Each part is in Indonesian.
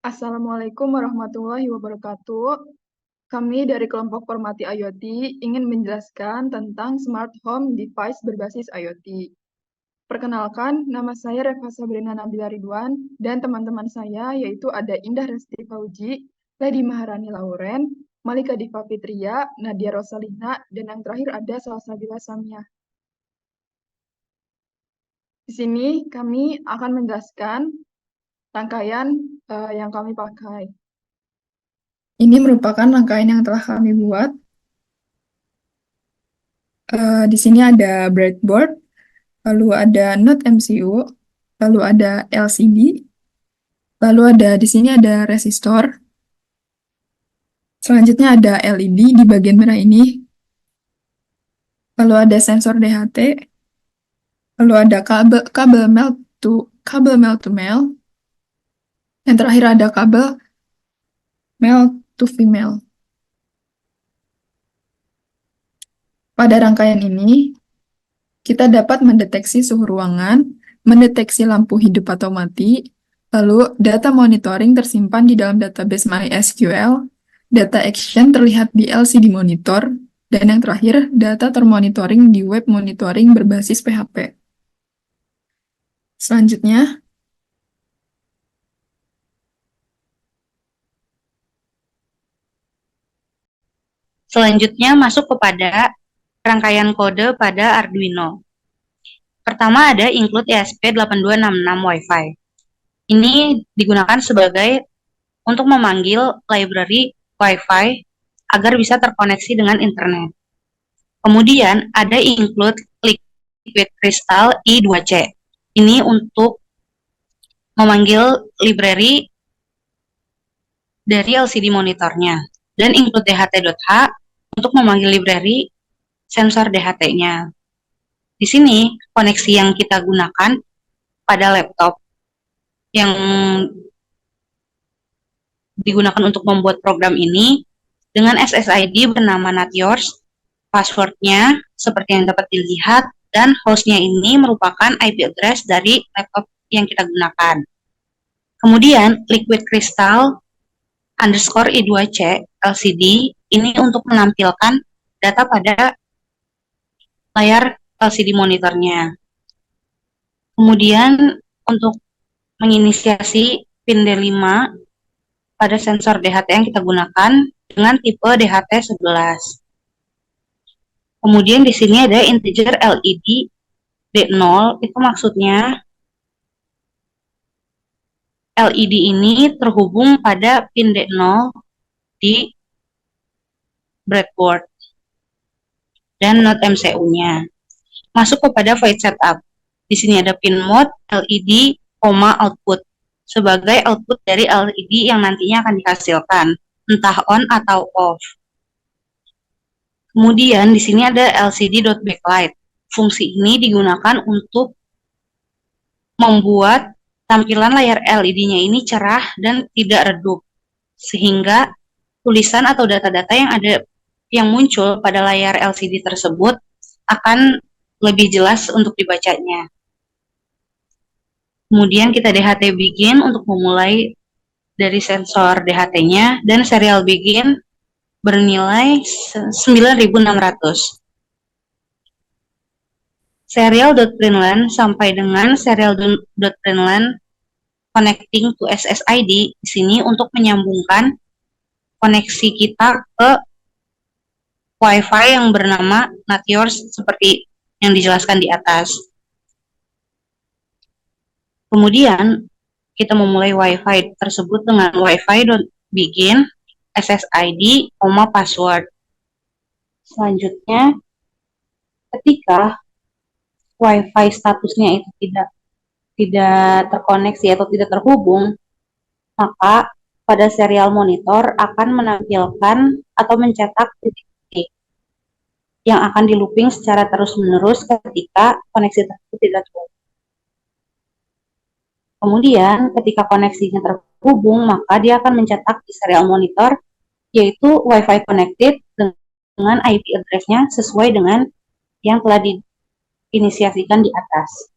Assalamualaikum warahmatullahi wabarakatuh. Kami dari kelompok Formati IoT ingin menjelaskan tentang smart home device berbasis IoT. Perkenalkan, nama saya Reva Sabrina Nabila Ridwan dan teman-teman saya yaitu ada Indah Resti Fauji, Lady Maharani Lauren, Malika Diva Fitria, Nadia Rosalina, dan yang terakhir ada Salsabila Samia. Di sini kami akan menjelaskan rangkaian yang kami pakai. Ini merupakan rangkaian yang telah kami buat. Di sini ada breadboard, lalu ada Node MCU, lalu ada LCD, lalu di sini ada resistor. Selanjutnya ada LED di bagian merah ini, lalu ada sensor DHT, lalu ada kabel male to male, yang terakhir ada kabel male to female. Pada rangkaian ini, kita dapat mendeteksi suhu ruangan, mendeteksi lampu hidup atau mati, lalu data monitoring tersimpan di dalam database MySQL, data action terlihat di LCD monitor, dan yang terakhir, data termonitoring di web monitoring berbasis PHP. Selanjutnya, masuk kepada rangkaian kode pada Arduino. Pertama ada include ESP8266 Wi-Fi. Ini digunakan sebagai untuk memanggil library Wi-Fi agar bisa terkoneksi dengan internet. Kemudian ada include Liquid Crystal I2C. Ini untuk memanggil library dari LCD monitornya. Dan include DHT.h untuk memanggil library sensor DHT-nya. Di sini koneksi yang kita gunakan pada laptop yang digunakan untuk membuat program ini dengan SSID bernama Not Yours, passwordnya seperti yang dapat dilihat, dan hostnya ini merupakan IP address dari laptop yang kita gunakan. Kemudian Liquid Crystal underscore I2C LCD ini untuk menampilkan data pada layar LCD monitornya. Kemudian untuk menginisiasi pin D5 pada sensor DHT yang kita gunakan dengan tipe DHT11. Kemudian di sini ada integer LED D0, itu maksudnya LED ini terhubung pada pin D0 di breadboard dan Node MCU-nya. Masuk kepada void setup. Di sini ada pin mode, LED, output sebagai output dari LED yang nantinya akan dihasilkan, entah on atau off. Kemudian di sini ada LCD.backlight. Fungsi ini digunakan untuk membuat tampilan layar LED-nya ini cerah dan tidak redup, sehingga tulisan atau data-data yang muncul pada layar LCD tersebut akan lebih jelas untuk dibacanya. Kemudian kita DHT begin untuk memulai dari sensor DHT-nya, dan serial begin bernilai 9.600. Serial.println sampai dengan serial.println connecting to SSID di sini untuk menyambungkan koneksi kita ke Wi-Fi yang bernama Not Yours seperti yang dijelaskan di atas. Kemudian kita memulai Wi-Fi tersebut dengan Wi-Fi.begin SSID, password. Selanjutnya, ketika Wi-Fi statusnya itu tidak terkoneksi atau tidak terhubung, maka pada serial monitor akan menampilkan atau mencetak titik-titik yang akan di looping secara terus-menerus ketika koneksi tersebut tidak terhubung. Kemudian ketika koneksinya terhubung, maka dia akan mencetak di serial monitor yaitu Wi-Fi connected dengan IP address-nya sesuai dengan yang telah diinisiasikan di atas.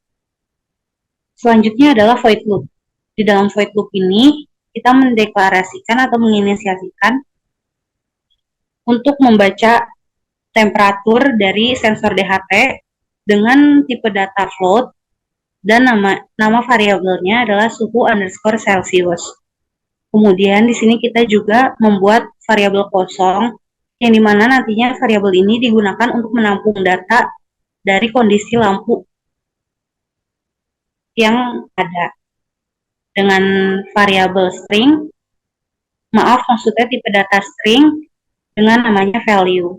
Selanjutnya adalah void loop. Di dalam void loop ini kita mendeklarasikan atau menginisiasikan untuk membaca temperatur dari sensor DHT dengan tipe data float dan nama variabelnya adalah suhu underscore Celsius. Kemudian di sini kita juga membuat variabel kosong yang dimana nantinya variabel ini digunakan untuk menampung data dari kondisi lampu yang ada dengan variabel string, maksudnya tipe data string dengan namanya value.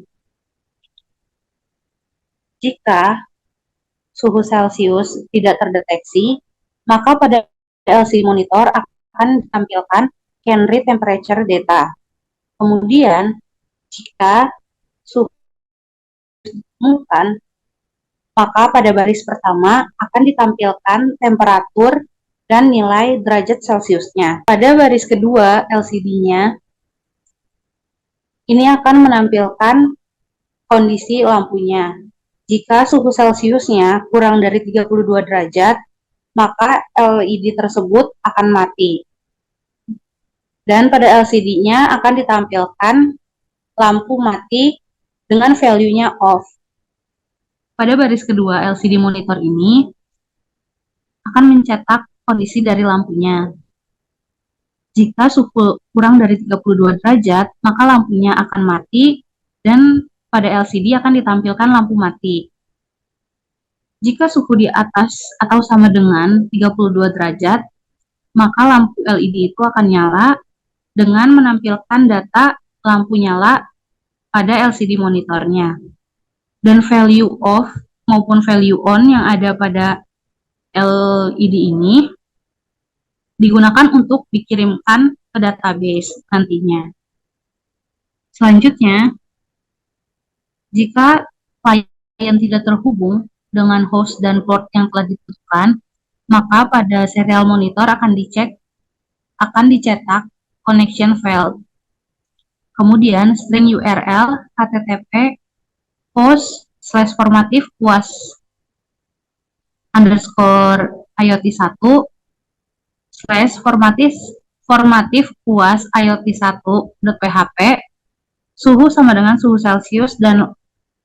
Jika suhu Celsius tidak terdeteksi, maka pada LCD monitor akan ditampilkan Henry temperature data. Kemudian, jika suhu ditemukan, maka pada baris pertama akan ditampilkan temperatur dan nilai derajat Celsiusnya. Pada baris kedua LCD-nya, ini akan menampilkan kondisi lampunya. Jika suhu Celsiusnya kurang dari 32 derajat, maka LED tersebut akan mati. Dan pada LCD-nya akan ditampilkan lampu mati dengan value-nya off. Pada baris kedua LCD monitor ini akan mencetak kondisi dari lampunya. Jika suhu kurang dari 32 derajat, maka lampunya akan mati dan pada LCD akan ditampilkan lampu mati. Jika suhu di atas atau sama dengan 32 derajat, maka lampu LED itu akan nyala dengan menampilkan data lampu nyala pada LCD monitornya. Dan value off maupun value on yang ada pada LED ini digunakan untuk dikirimkan ke database nantinya. Selanjutnya, jika klien tidak terhubung dengan host dan port yang telah ditentukan, maka pada serial monitor akan dicetak connection failed. Kemudian string URL http host/formative UAS underscore IoT1 /formative UAS IoT1.php suhu sama dengan suhu Celsius dan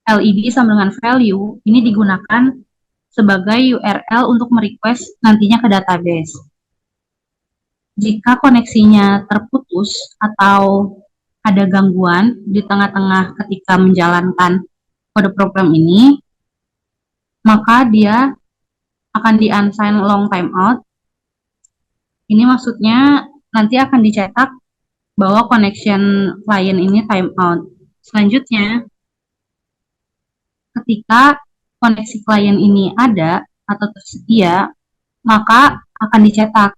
LED sama dengan value ini digunakan sebagai URL untuk merequest nantinya ke database. Jika koneksinya terputus atau ada gangguan di tengah-tengah ketika menjalankan kode program ini, maka dia akan di-unsign long timeout. Ini maksudnya nanti akan dicetak bahwa connection client ini timeout. Selanjutnya, ketika koneksi klien ini ada atau tersedia, maka akan dicetak.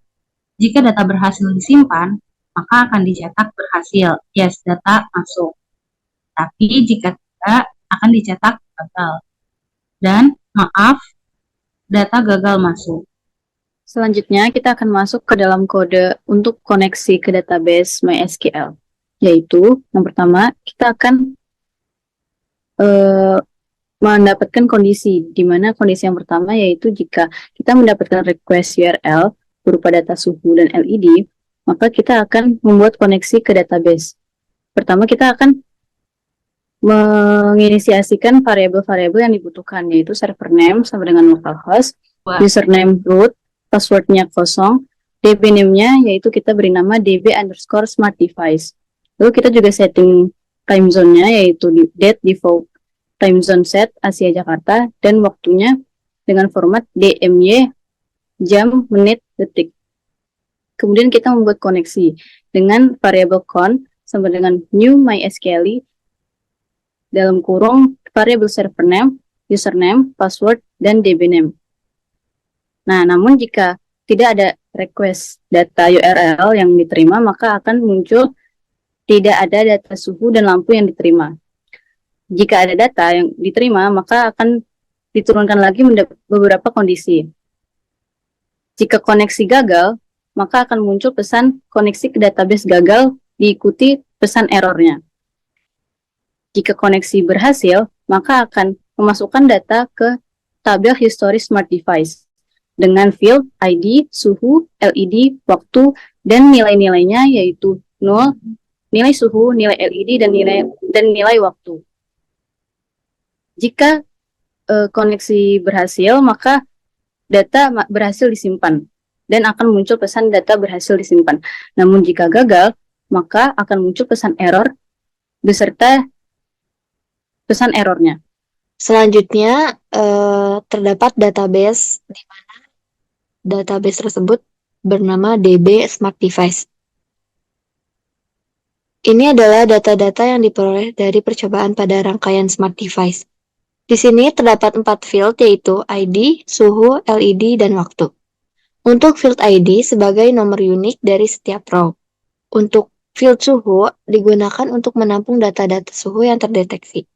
Jika data berhasil disimpan, maka akan dicetak berhasil. Yes, data masuk. Tapi jika tidak, akan dicetak gagal. Dan maaf, data gagal masuk. Selanjutnya, kita akan masuk ke dalam kode untuk koneksi ke database MySQL. Yaitu, yang pertama, kita akan mendapatkan kondisi, di mana kondisi yang pertama yaitu jika kita mendapatkan request URL berupa data suhu dan LED, maka kita akan membuat koneksi ke database. Pertama, kita akan menginisiasikan variabel-variabel yang dibutuhkan, yaitu server name sama dengan localhost, username root, passwordnya kosong, DB name-nya yaitu kita beri nama db_smart_device. Lalu kita juga setting time zone-nya yaitu date default time zone set Asia Jakarta dan waktunya dengan format DMY jam, menit, detik. Kemudian kita membuat koneksi dengan variabel con sama dengan new MySQL dalam kurung variabel server name, username, password, dan DB name. Nah, namun jika tidak ada request data URL yang diterima, maka akan muncul tidak ada data suhu dan lampu yang diterima. Jika ada data yang diterima, maka akan diturunkan lagi beberapa kondisi. Jika koneksi gagal, maka akan muncul pesan koneksi ke database gagal diikuti pesan errornya. Jika koneksi berhasil, maka akan memasukkan data ke tabel history smart device. dengan field ID, suhu, LED, waktu, dan nilai-nilainya yaitu 0, nilai suhu, nilai LED, dan nilai waktu. Jika koneksi berhasil, maka data berhasil disimpan dan akan muncul pesan data berhasil disimpan. Namun jika gagal, maka akan muncul pesan error beserta pesan errornya. Selanjutnya, terdapat database di mana database tersebut bernama DB Smart Device. Ini adalah data-data yang diperoleh dari percobaan pada rangkaian smart device. Di sini terdapat 4 field yaitu ID, suhu, LED, dan waktu. Untuk field ID sebagai nomor unik dari setiap row. Untuk field suhu digunakan untuk menampung data-data suhu yang terdeteksi.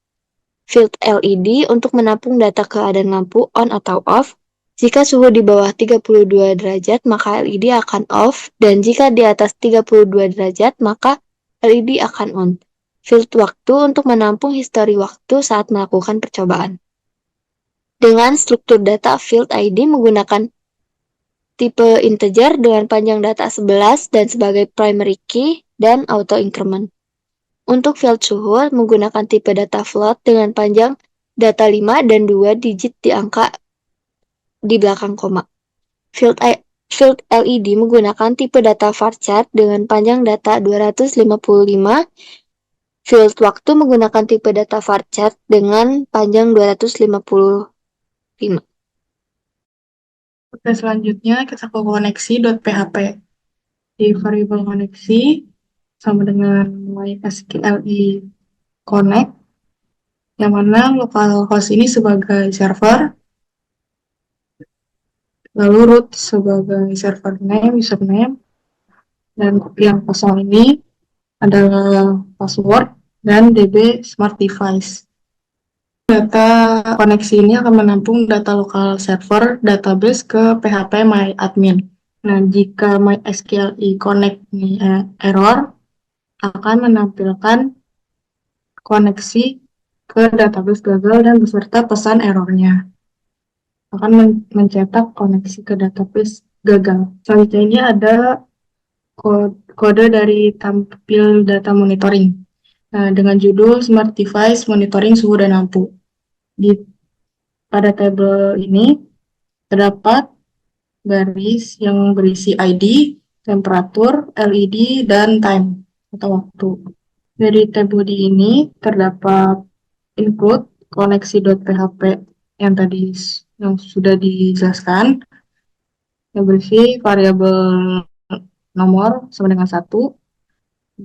Field LED untuk menampung data keadaan lampu on atau off. Jika suhu di bawah 32 derajat, maka LED akan off, dan jika di atas 32 derajat, maka LED akan on. Field waktu untuk menampung histori waktu saat melakukan percobaan. Dengan struktur data field ID menggunakan tipe integer dengan panjang data 11 dan sebagai primary key dan auto increment. Untuk field suhu menggunakan tipe data float dengan panjang data 5 dan 2 digit di angka di belakang koma. Field LED menggunakan tipe data varchar dengan panjang data 255. Field waktu menggunakan tipe data varchar dengan panjang 255. Oke, selanjutnya kita ke koneksi.php. Di variabel koneksi sama dengan MySQLi connect, yang mana localhost ini sebagai server, lalu root sebagai server name, username, dan yang kosong ini adalah password dan DB Smart Device. Data koneksi ini akan menampung data lokal server database ke PHP MyAdmin. Nah, jika MySQLi Connect ini error, akan menampilkan koneksi ke database gagal dan beserta pesan errornya. Akan mencetak koneksi ke database gagal. Selanjutnya ini ada kode dari tampil data monitoring. Nah, dengan judul Smart Device Monitoring Suhu dan Lampu. Pada tabel ini terdapat garis yang berisi ID, temperatur, LED, dan time atau waktu. Dari tabel ini terdapat include koneksi.php yang tadi yang sudah dijelaskan, yang berisi variabel nomor sama dengan 1,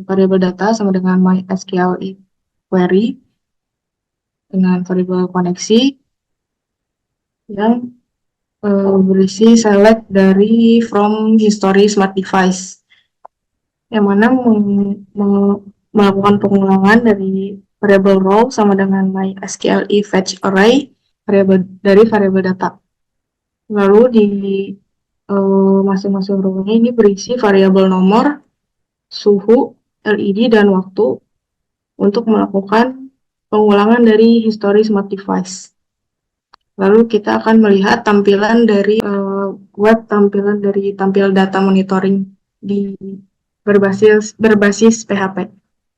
variabel data sama dengan MySQLi query, dengan variabel koneksi yang berisi select dari from history smart device, yang mana melakukan pengulangan dari variabel row sama dengan MySQLi fetch array dari variabel data. Lalu di masing-masing row ini berisi variabel nomor, suhu, LED, dan waktu untuk melakukan pengulangan dari history smart device. Lalu kita akan melihat tampilan dari tampilan dari tampil data monitoring di berbasis PHP.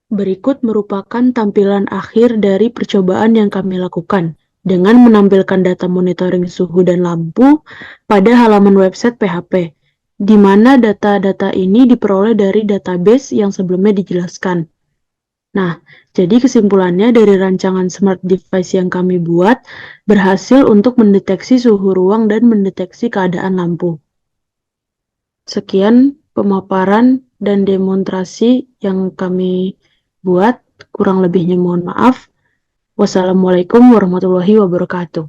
Berikut merupakan tampilan akhir dari percobaan yang kami lakukan dengan menampilkan data monitoring suhu dan lampu pada halaman website PHP, di mana data-data ini diperoleh dari database yang sebelumnya dijelaskan. Nah, jadi kesimpulannya dari rancangan smart device yang kami buat berhasil untuk mendeteksi suhu ruang dan mendeteksi keadaan lampu. Sekian pemaparan dan demonstrasi yang kami buat, kurang lebihnya mohon maaf. Wassalamualaikum warahmatullahi wabarakatuh.